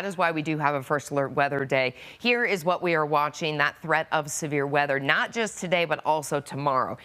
That is why we do have a first alert weather day. Here is what we are watching, that threat of severe weather, not just today, but also tomorrow.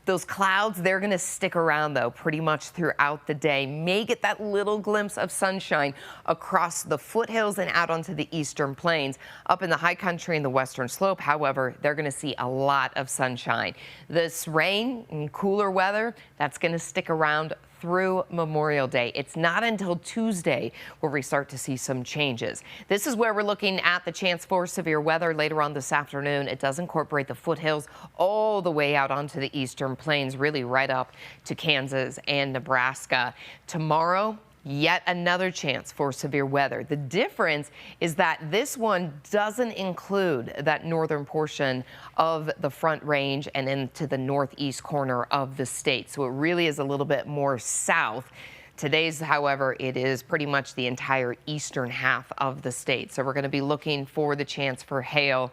Those clouds, they're going to stick around, though, pretty much throughout the day. May get that little glimpse of sunshine across the foothills and out onto the eastern plains. Up in the high country and the western slope, however, they're going to see a lot of sunshine. This rain and cooler weather, that's going to stick around through Memorial Day. It's not until Tuesday where we start to see some changes. This is where we're looking at the chance for severe weather later on this afternoon. It does incorporate the foothills all the way out onto the eastern plains, really right up to Kansas and Nebraska. Tomorrow, yet another chance for severe weather. The difference is that this one doesn't include that northern portion of the Front Range and into the northeast corner of the state. So it really is a little bit more south. Today's, however, it is pretty much the entire eastern half of the state. So we're going to be looking for the chance for hail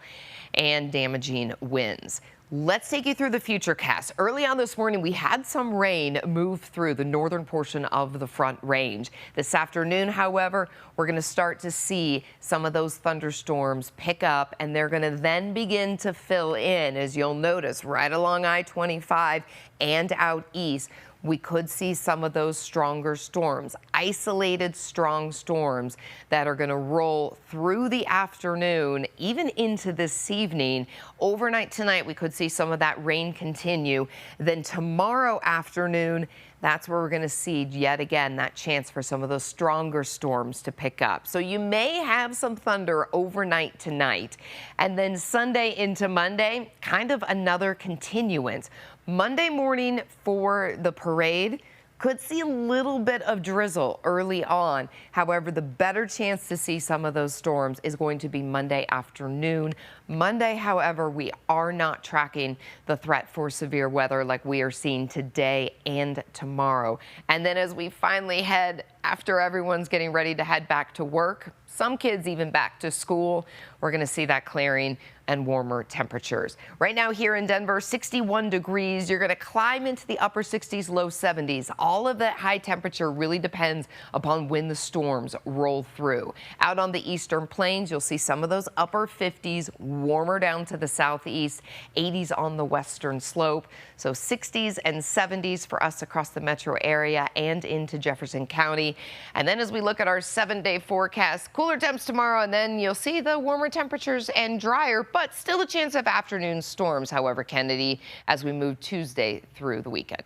and damaging winds. Let's take you through the futurecast. Early on this morning, we had some rain move through the northern portion of the Front Range. This afternoon, however, we're going to start to see some of those thunderstorms pick up, and they're going to then begin to fill in, as you'll notice, right along I-25 and out east. We could see some of those stronger storms, isolated strong storms that are going to roll through the afternoon, even into this evening. Overnight tonight, we could see some of that rain continue. Then tomorrow afternoon, that's where we're going to see yet again that chance for some of those stronger storms to pick up. So you may have some thunder overnight tonight. And then Sunday into Monday, kind of another continuance. Monday morning for the parade, could see a little bit of drizzle early on. However, the better chance to see some of those storms is going to be Monday afternoon. Monday, however, we are not tracking the threat for severe weather like we are seeing today and tomorrow. And then as we finally head, after everyone's getting ready to head back to work, some kids even back to school, we're going to see that clearing and warmer temperatures. Right now here in Denver, 61 degrees. You're going to climb into the upper 60s, low 70s. All of that high temperature really depends upon when the storms roll through. Out on the eastern plains, you'll see some of those upper 50s, warmer down to the southeast, 80s on the western slope. So 60s and 70s for us across the metro area and into Jefferson County. And then as we look at our 7-day forecast, cooler temps tomorrow, and then you'll see the warmer temperatures and drier, but still a chance of afternoon storms, however, Kennedy, as we move Tuesday through the weekend.